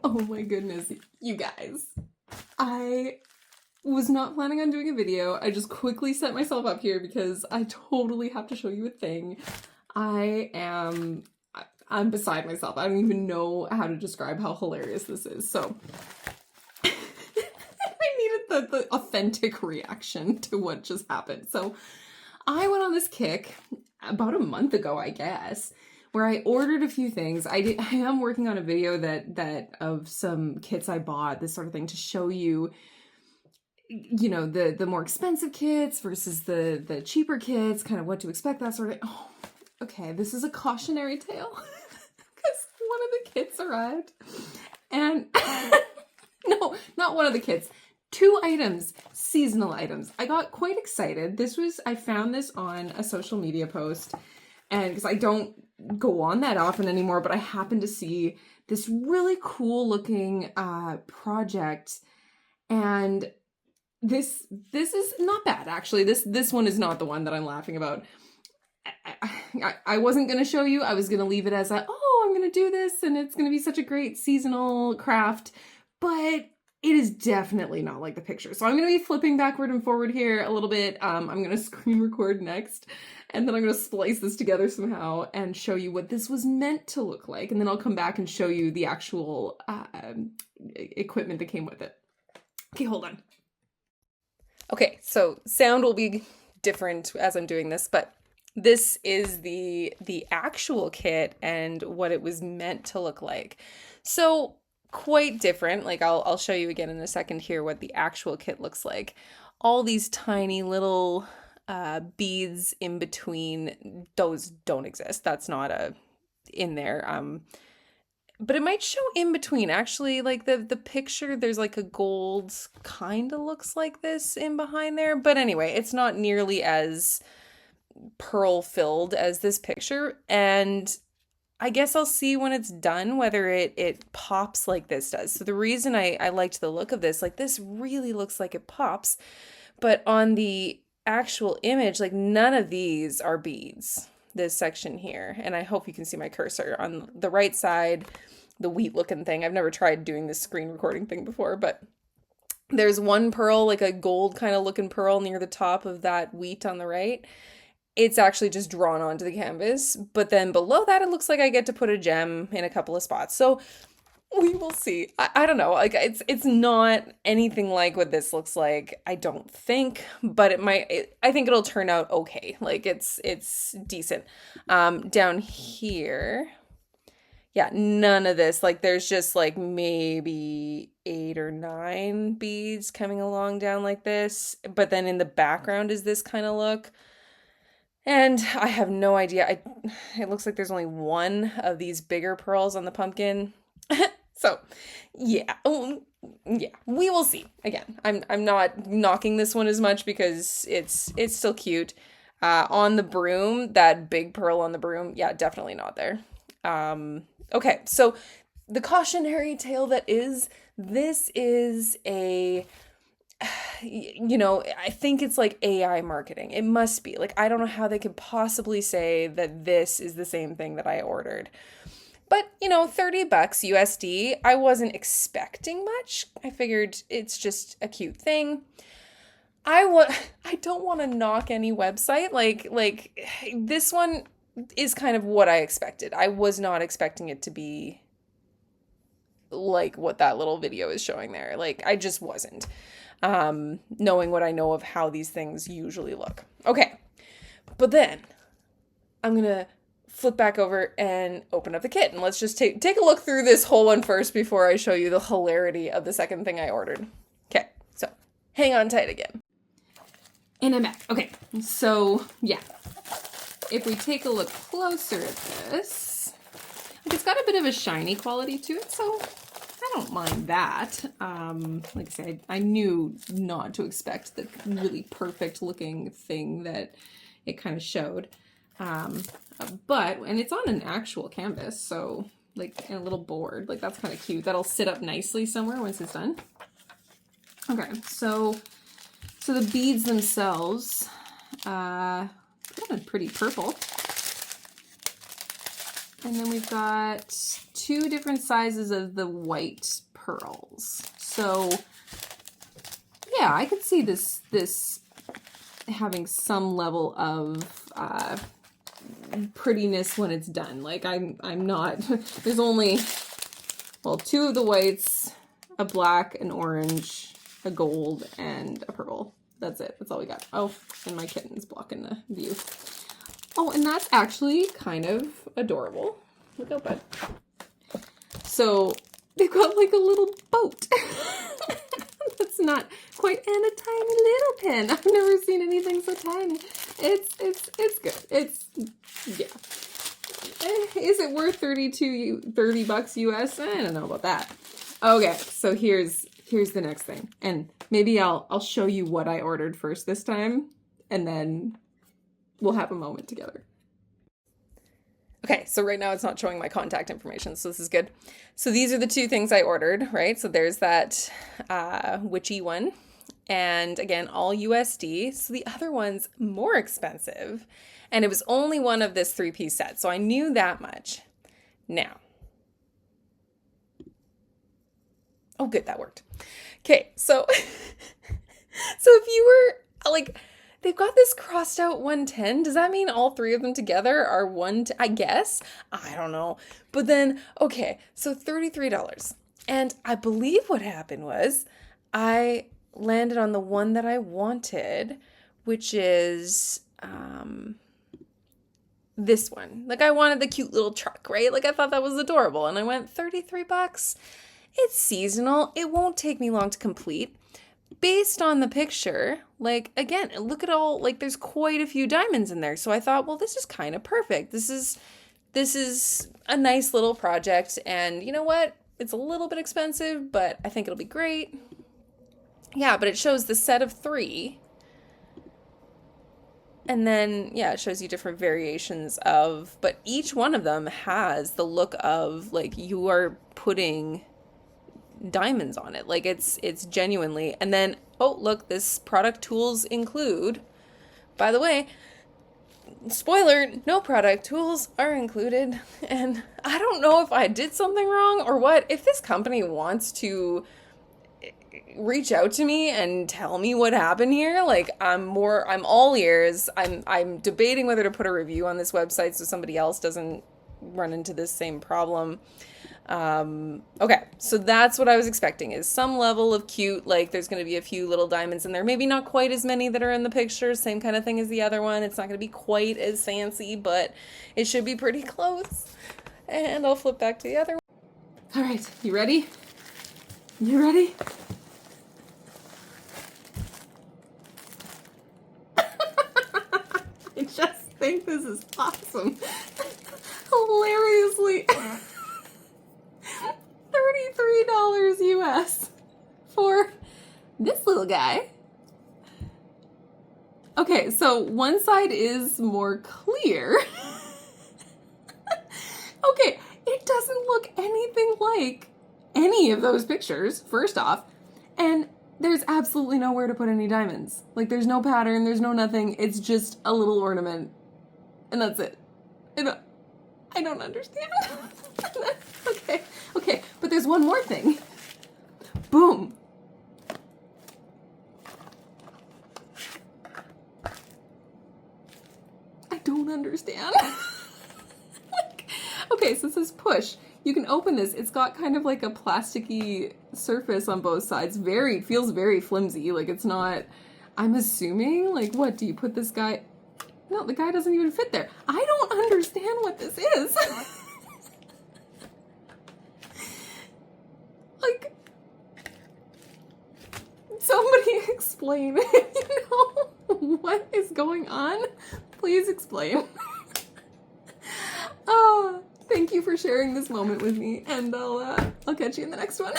Oh my goodness, you guys. I was not planning on doing a video. I just quickly set myself up here because I totally have to show you a thing. I'm beside myself. I don't even know how to describe how hilarious this is. So I needed the authentic reaction to what just happened. So I went on this kick about a month ago, I guess, where I ordered a few things. I am working on a video that of some kits I bought, this sort of thing, to show you, you know, the more expensive kits versus the cheaper kits, kind of what to expect, that sort of. Oh, okay, this is a cautionary tale because one of the kits arrived, and no, not one of the kits. 2 items, seasonal items. I got quite excited. I found this on a social media post, and because I don't go on that often anymore, but I happened to see this really cool looking project, and this is not bad, actually. This one is not the one that I'm laughing about. I wasn't going to show you. I was going to leave it as I'm going to do this, and it's going to be such a great seasonal craft, but it is definitely not like the picture. So I'm going to be flipping backward and forward here a little bit. I'm going to screen record next, and then I'm going to splice this together somehow and show you what this was meant to look like. And then I'll come back and show you the actual equipment that came with it. Okay, hold on. Okay, so sound will be different as I'm doing this, but this is the actual kit and what it was meant to look like. So quite different. Like I'll show you again in a second here what the actual kit looks like. All these tiny little beads in between, those don't exist. That's not in there. But it might show in between. Actually, like the picture, there's like a gold, kind of looks like this in behind there. But anyway, it's not nearly as pearl filled as this picture. And I guess I'll see when it's done whether it pops like this does. So the reason I liked the look of this, like this really looks like it pops, but on the actual image, like none of these are beads, this section here. And I hope you can see my cursor on the right side, the wheat looking thing. I've never tried doing this screen recording thing before, but there's one pearl, like a gold kind of looking pearl near the top of that wheat on the right. It's actually just drawn onto the canvas, but then below that, it looks like I get to put a gem in a couple of spots. So we will see. I don't know. Like it's not anything like what this looks like, I don't think, but it might. I think it'll turn out okay. Like it's decent. Down here, yeah, none of this. Like there's just like maybe 8 or 9 beads coming along down like this, but then in the background is this kind of look. And I have no idea. It looks like there's only one of these bigger pearls on the pumpkin. So, yeah. Yeah, we will see. Again, I'm not knocking this one as much because it's still cute. On the broom, that big pearl on the broom, yeah, definitely not there. Okay, so the cautionary tale this is a, you know, I think it's like AI marketing. It must be. Like, I don't know how they could possibly say that this is the same thing that I ordered. But, you know, $30 USD, I wasn't expecting much. I figured it's just a cute thing. I don't want to knock any website. Like this one is kind of what I expected. I was not expecting it to be like what that little video is showing there. Like, I just wasn't. Knowing what I know of how these things usually look. Okay, but then I'm gonna flip back over and open up the kit, and let's just take a look through this whole one first before I show you the hilarity of the second thing I ordered. Okay, so hang on tight again. And I'm back. Okay, so yeah, if we take a look closer at this, it's got a bit of a shiny quality to it, so I don't mind that. Like I said, I knew not to expect the really perfect looking thing that it kind of showed. But, and it's on an actual canvas, so like in a little board, like that's kind of cute. That'll sit up nicely somewhere once it's done. Okay, so the beads themselves, kind of pretty purple. And then we've got 2 different sizes of the white pearls. So yeah, I could see this having some level of prettiness when it's done. Like I'm not, there's only, well, 2 of the whites, a black, an orange, a gold, and a purple. That's it. That's all we got. Oh, and my kitten's blocking the view. Oh, and that's actually kind of adorable. Look out, bud. So they've got like a little boat. That's not quite, and a tiny little pin. I've never seen anything so tiny. It's good. It's, yeah. Is it worth $30 US? I don't know about that. Okay, so here's the next thing. And maybe I'll show you what I ordered first this time, and then we'll have a moment together. Okay, so right now it's not showing my contact information, so this is good. So these are the 2 things I ordered, right? So there's that witchy one, and again, all USD. So the other one's more expensive, and it was only one of this 3-piece set, so I knew that much. Now, oh good, that worked. Okay, so if you were like, they've got this crossed out 110. Does that mean all 3 of them together are I guess? I don't know. But then, okay, so $33. And I believe what happened was I landed on the one that I wanted, which is this one. Like I wanted the cute little truck, right? Like I thought that was adorable. And I went $33. It's seasonal. It won't take me long to complete. Based on the picture, like, again, look at all, like, there's quite a few diamonds in there. So I thought, well, this is kind of perfect. This is a nice little project. And you know what? It's a little bit expensive, but I think it'll be great. Yeah, but it shows the set of 3. And then, yeah, it shows you different variations of, but each one of them has the look of, like, you are putting diamonds on it. Like it's genuinely. And then, oh look, this product tools include, by the way, spoiler, no product tools are included. And I don't know if I did something wrong or what. If this company wants to reach out to me and tell me what happened here, like I'm all ears. I'm debating whether to put a review on this website so somebody else doesn't run into this same problem. Okay, so that's what I was expecting, is some level of cute, like there's going to be a few little diamonds in there, maybe not quite as many that are in the picture, same kind of thing as the other one. It's not going to be quite as fancy, but it should be pretty close. And I'll flip back to the other one. All right, you ready? You ready? I just think this is awesome. Hilariously. $33 US for this little guy. Okay, so one side is more clear. Okay, it doesn't look anything like any of those pictures, first off, and there's absolutely nowhere to put any diamonds. Like, there's no pattern, there's no nothing, it's just a little ornament, and that's it. I don't understand. Okay, but there's one more thing. Boom. I don't understand. Okay, so it says push. You can open this. It's got kind of like a plasticky surface on both sides. Feels very flimsy. Like it's not, I'm assuming, like what, do you put this guy? No, the guy doesn't even fit there. I don't understand what this is. Like, somebody explain. You know what is going on? Please explain. Thank you for sharing this moment with me, and I'll catch you in the next one.